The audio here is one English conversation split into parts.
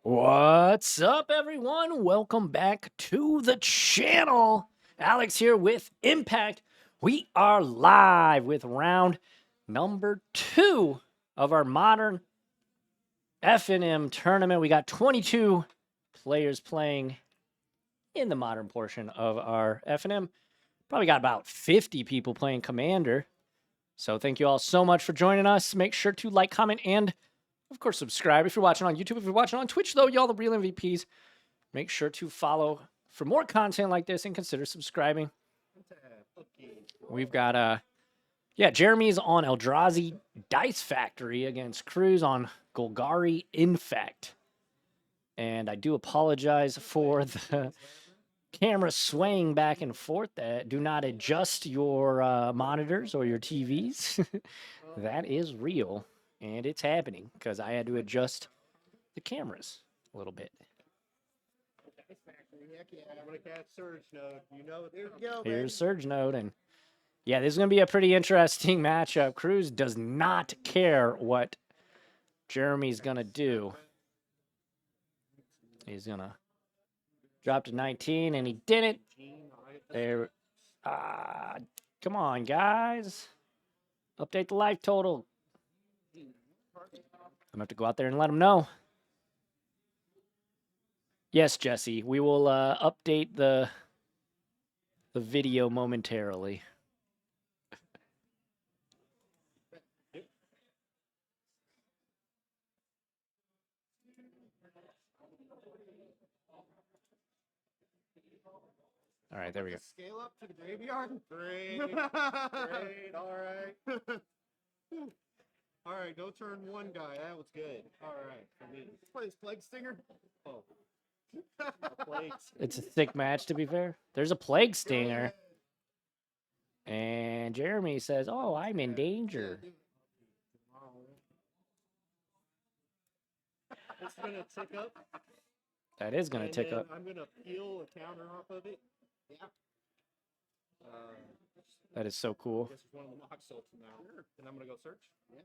What's up, everyone? Welcome back to the channel. Alex here with Impact. We are live with round number 2 of our Modern FNM tournament. We got 22 players playing in the Modern portion of our FNM. Probably got about 50 people playing Commander. So thank you all so much for joining us. Make sure to like, comment, and of course, subscribe if you're watching on YouTube. If you're watching on Twitch, though, y'all the real MVPs. Make sure to follow for more content like this and consider subscribing. We've got, Jeremy's on Eldrazi Dice Factory against Cruz on Golgari Infect. And I do apologize for the camera swaying back and forth. Do not adjust your monitors or your TVs. That is real. And it's happening because I had to adjust the cameras a little bit. Heck yeah, I'm gonna cast Surge Node. You know it's coming. Here's Surge Node, and yeah, this is gonna be a pretty interesting matchup. Cruz does not care what Jeremy's gonna do. He's gonna drop to 19, and he didn't. There, come on, guys, update the life total. I'm gonna have to go out there and let him know. Yes, Jesse, we will update the video momentarily. All right, there we go. Scale up to the graveyard. Great, great. All right. All right, go turn one guy. That was good. All right, for me. Let's play this Plague Stinger. Oh. It's a thick match, to be fair. There's a Plague Stinger. And Jeremy says, oh, I'm in danger. It's going to tick up. That is going to tick up. I'm going to peel a counter off of it. Yeah. That is so cool. This is one of the mock salts now. And I'm going to go search. Yeah.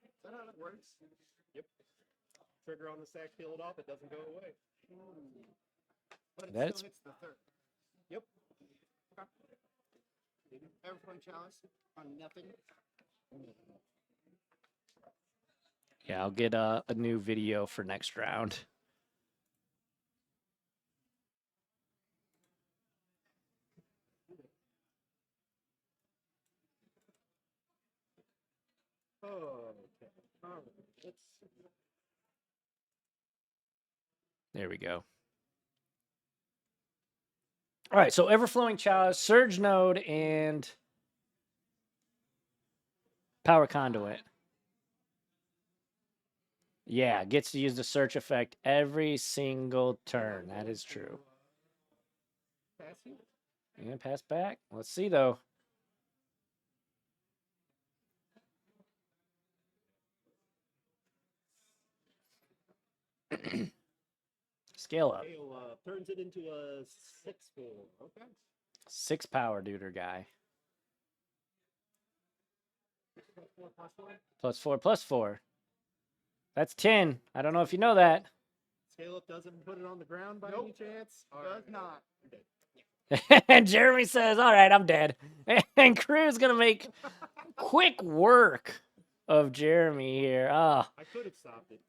Is that how that works? Yep. Trigger on the sack, peel it off. It doesn't go away. But it That's... still hits the third. Yep. Okay. Everyone challenge on nothing. Yeah, I'll get a new video for next round. Okay. All right. Let's see. There we go. All right, so Everflowing Chalice, Surge Node, and Power Conduit. Yeah, gets to use the search effect every single turn. That is true. And pass back. Let's see, though. Scale up. Turns it into a 6-4. Okay. 6 power duder guy. +4/+4. That's 10. I don't know if you know that. Scale up doesn't put it on the ground by any chance? Does not. And Jeremy says, all right, I'm dead. And Crew's going to make quick work of Jeremy here. Oh. I could have stopped it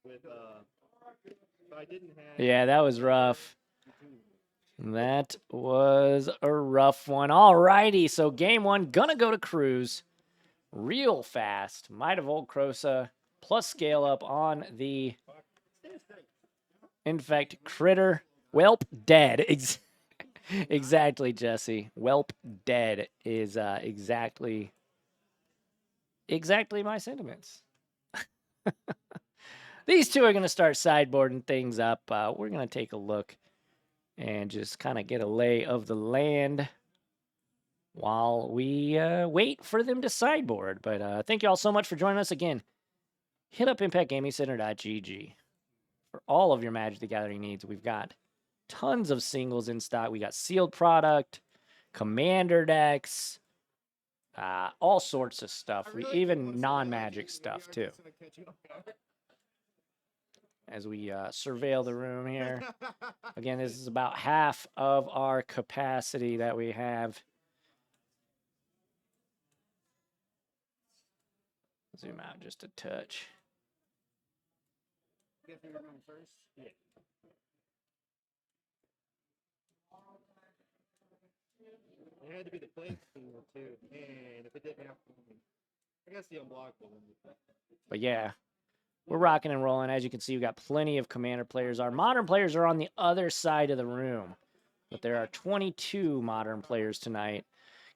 with, but I didn't have... Yeah, that was rough. That was a rough one. All righty, so game 1, gonna go to Cruz real fast. Might of Old Crosa plus scale up on the Infect critter. Welp dead. Exactly, Jesse. Welp dead is exactly my sentiments. These two are going to start sideboarding things up. We're going to take a look and just kind of get a lay of the land while we wait for them to sideboard. But thank you all so much for joining us again. Hit up ImpactGamingCenter.gg for all of your Magic the Gathering needs. We've got tons of singles in stock. We got sealed product, Commander decks, all sorts of stuff. Even non-Magic stuff, too. as we surveil the room here. Again, this is about half of our capacity that we have. Zoom out just a touch. Get your room first. Yeah. It had to be the play field too, and if it didn't happen, I guess the unblockable one. But yeah, we're rocking and rolling. As you can see, we've got plenty of Commander players. Our Modern players are on the other side of the room, but there are 22 Modern players tonight.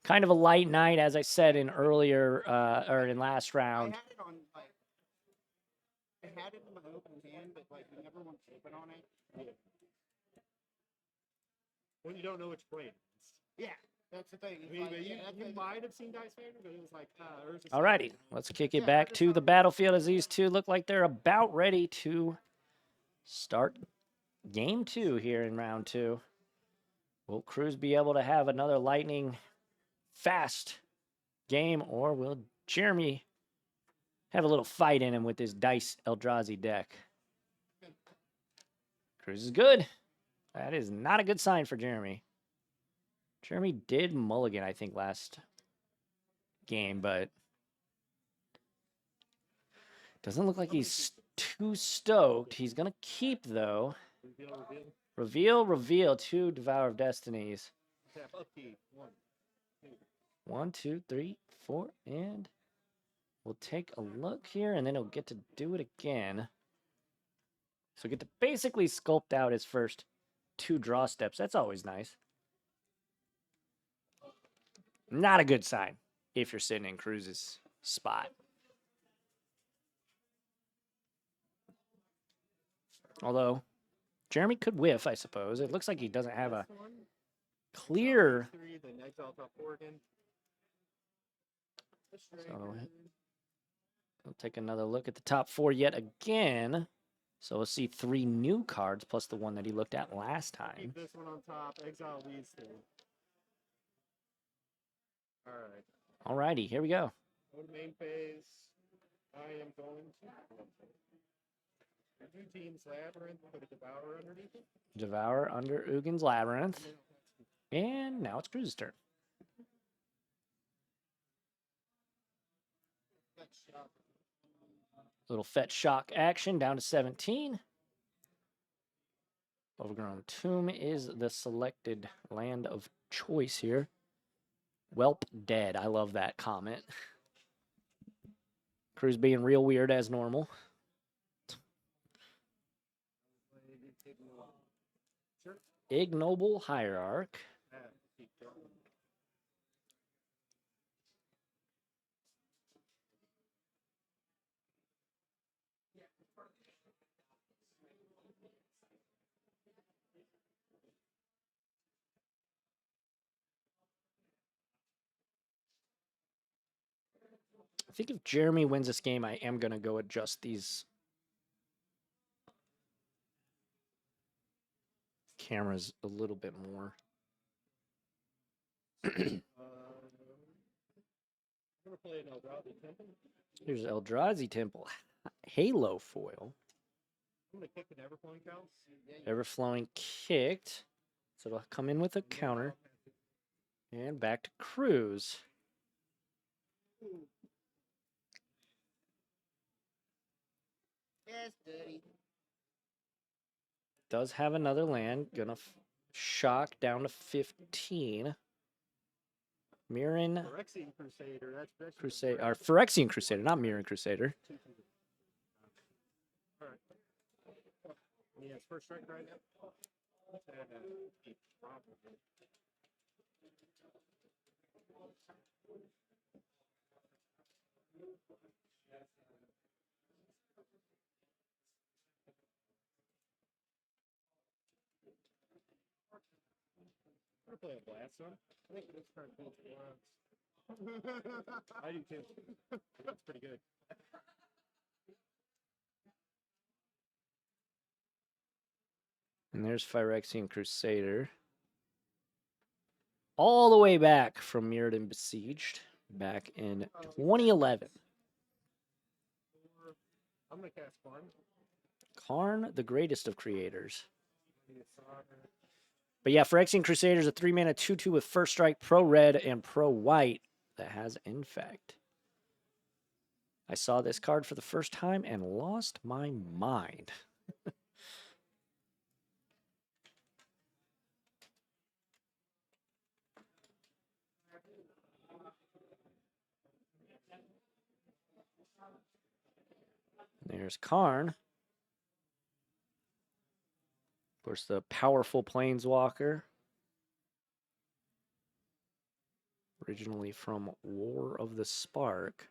Kind of a light night, as I said in earlier or in last round. I had it on like I had it in my open hand, but like you never want to open on it. Yeah. When you don't know which play it is. Yeah. That's the thing. You might have seen Dice Favor, but it was like, alrighty, let's kick it back to the battlefield as these two look like they're about ready to start game 2 here in round 2. Will Cruz be able to have another lightning fast game, or will Jeremy have a little fight in him with his Dice Eldrazi deck? Cruz is good. That is not a good sign for Jeremy. Jeremy did mulligan, I think, last game, but doesn't look like he's too stoked. He's going to keep, though. Reveal 2 Devour of Destinies. 1, 2, 3, 4, and we'll take a look here, and then he'll get to do it again. So get to basically sculpt out his first 2 draw steps. That's always nice. Not a good sign if you're sitting in Cruz's spot. Although, Jeremy could whiff, I suppose. It looks like he doesn't have a clear... So, we'll take another look at the top 4 yet again. So we'll see 3 new cards plus the one that he looked at last time. Keep this one on top. Exile these 2. All right. Alrighty, here we go. Go to main phase. I am going to do Team's Labyrinth. Put a Devour underneath it. Devour under Ugin's Labyrinth. And now it's Cruz's turn. Little Fetch Shock action down to 17. Overgrown Tomb is the selected land of choice here. Whelp dead. I love that comment. Cruz being real weird as normal. Ignoble Hierarch. I think if Jeremy wins this game, I am going to go adjust these cameras a little bit more. I'm gonna play an Eldrazi Temple. Here's Eldrazi Temple. Halo foil. I'm going to kick an Everflowing Counts. Everflowing kicked. So it'll come in with a counter. And back to Cruz. Yes, buddy. Does have another land. Gonna shock down to 15. Mirren. Phyrexian Crusader. That's Crusade. Or Phyrexian Crusader, not Mirren Crusader. Alright. Yeah, it's first strike right now. I'm gonna play a blast one. I think this card beats blast. I do too. That's pretty good. And there's Phyrexian Crusader. All the way back from Mirrored and Besieged back in 2011. I'm gonna cast Farm. Karn, the greatest of creators. But yeah, Phyrexian Crusaders, a 3-mana 2/2 with first strike, pro red and pro white that has Infect. I saw this card for the first time and lost my mind. There's Karn. Of course, the powerful Planeswalker. Originally from War of the Spark.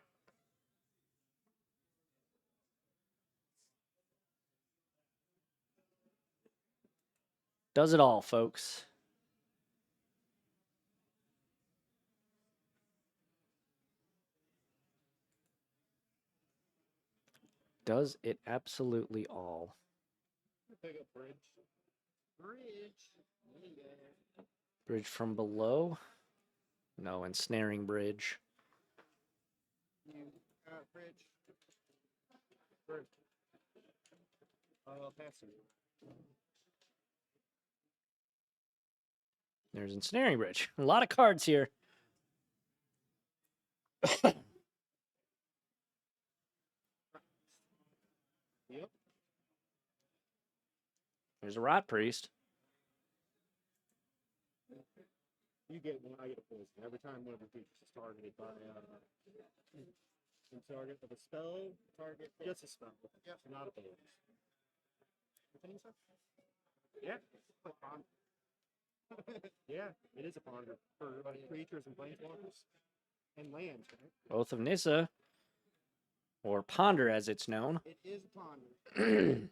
Does it all, folks. Does it absolutely all. Pick up bridge. Bridge. Bridge from below? No, ensnaring bridge. Bridge. Bridge. Pass it. There's ensnaring bridge. A lot of cards here. Yep. There's a Rot Priest. You get one, I get a poison. Every time one of your creatures is targeted by target of a spell, target just a spell. Yes, not a bonus. Yeah. Yeah, it is a ponder for creatures and planeswalkers and lands, right? Oath of Nissa, or Ponder as it's known. It is a ponder.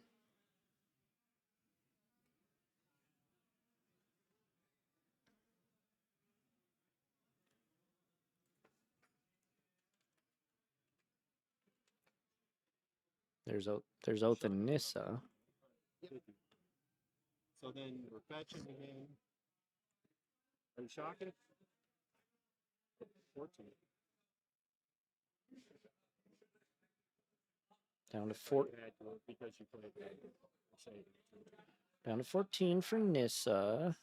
There's Oath of Nissa. So then we're fetching again. Are you shocking? 14. Down to 4. Because you played Down to 14 for Nissa.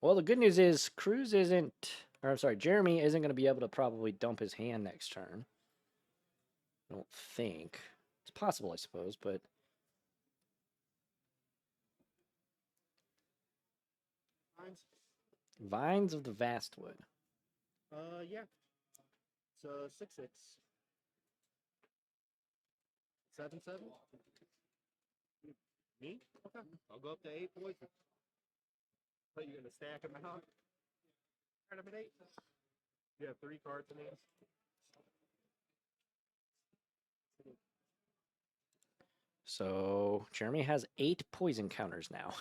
Well, the good news is Cruz isn't, or I'm sorry, Jeremy isn't going to be able to probably dump his hand next turn. I don't think. It's possible, I suppose, but Vines of the Vastwood. Yeah. It's 6/6. 7/7. Me? Okay. I'll go up to 8 poison. But you're gonna stack them out. Start them at 8. You have 3 cards in this. So Jeremy has 8 poison counters now.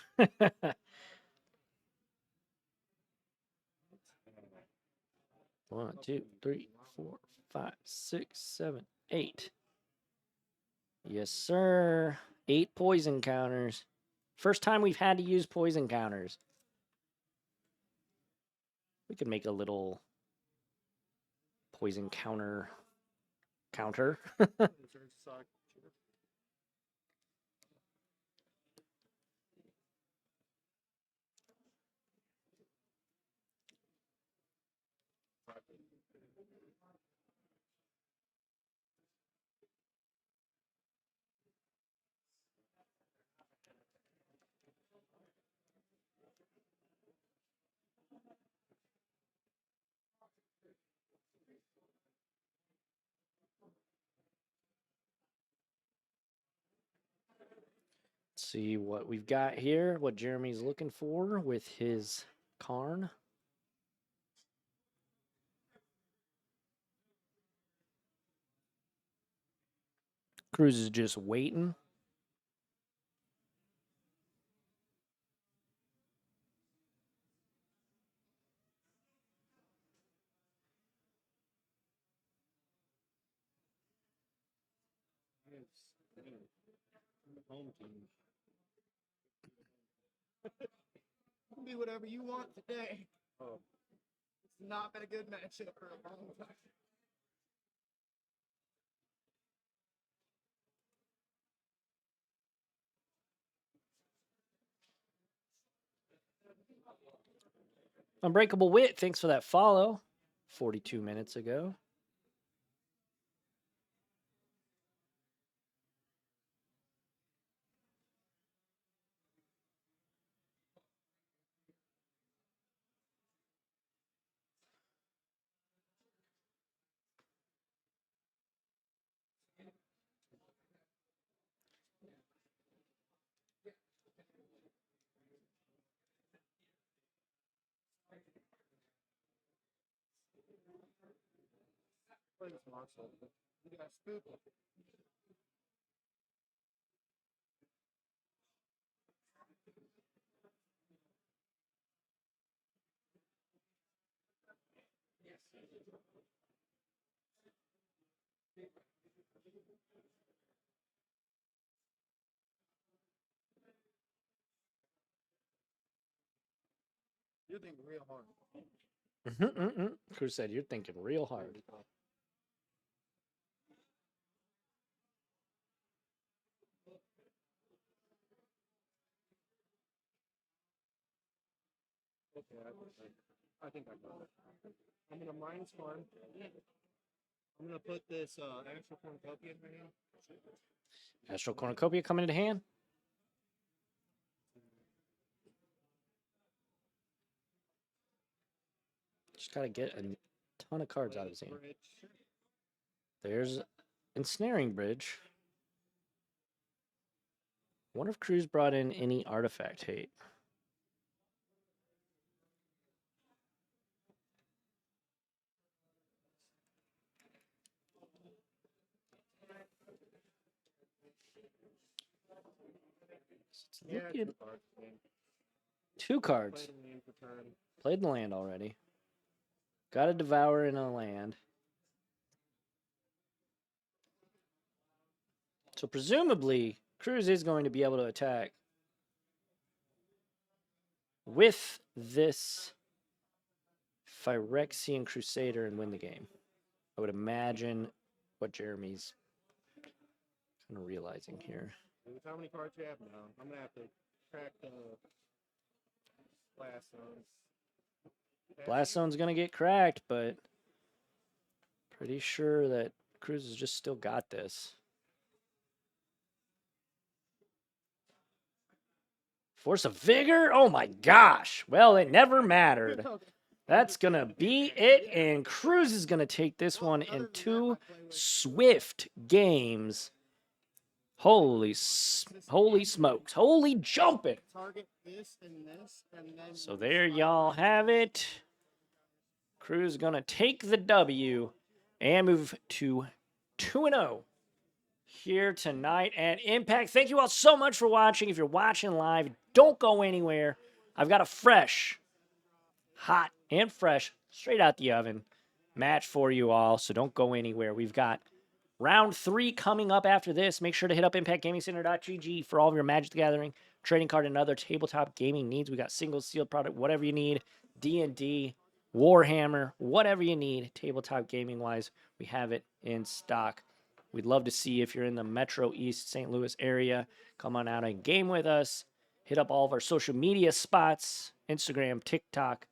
1, 2, 3, 4, 5, 6, 7, 8. Yes, sir. 8 poison counters. First time we've had to use poison counters. We could make a little poison counter. See what we've got here, what Jeremy's looking for with his Karn. Cruz is just waiting. Home team. be whatever you want today. Oh. It's not been a good matchup for a long time. Unbreakable Wit, thanks for that follow 42 minutes ago. Play this Marshall. You got spook. You're thinking real hard. Cruz said you're thinking real hard. Okay, I think I got it. I'm gonna minus one. I'm gonna put this Astral Cornucopia in my hand. Astral Cornucopia coming into hand. Just gotta get a ton of cards out of his hand. There's Ensnaring Bridge. Wonder if Cruz brought in any artifact hate. Yeah, Looking... Two cards. Played the land already. Got a Devour in a land. So presumably, Cruz is going to be able to attack with this Phyrexian Crusader and win the game. I would imagine what Jeremy's kind of realizing here. How many cards you have now? I'm going to have to crack the Blast Zones. Blast Zone's going to get cracked, but pretty sure that Cruz has just still got this. Force of Vigor? Oh my gosh. Well, it never mattered. That's going to be it, and Cruz is going to take this one in 2 swift games. Holy smokes. Holy jumping. So there y'all have it. Cruz is going to take the W and move to 2-0 here tonight at Impact. Thank you all so much for watching. If you're watching live, don't go anywhere. I've got a fresh, hot and fresh, straight out the oven match for you all, so don't go anywhere. We've got round 3 coming up after this. Make sure to hit up ImpactGamingCenter.gg for all of your Magic the Gathering, trading card, and other tabletop gaming needs. We got single sealed product, whatever you need, D&D, Warhammer, whatever you need, tabletop gaming-wise, we have it in stock. We'd love to see if you're in the Metro East St. Louis area. Come on out and game with us. Hit up all of our social media spots, Instagram, TikTok,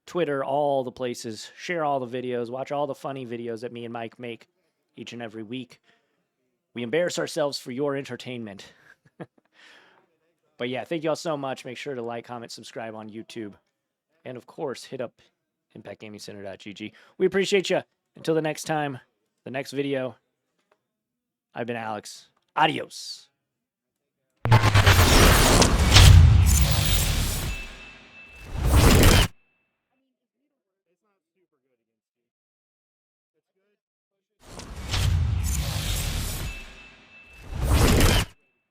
Twitter, all the places. Share all the videos. Watch all the funny videos that me and Mike make each and every week. We embarrass ourselves for your entertainment. But yeah, thank you all so much. Make sure to like, comment, subscribe on YouTube. And of course, hit up ImpactGamingCenter.gg. We appreciate you. Until the next time, the next video, I've been Alex. Adios.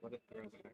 What if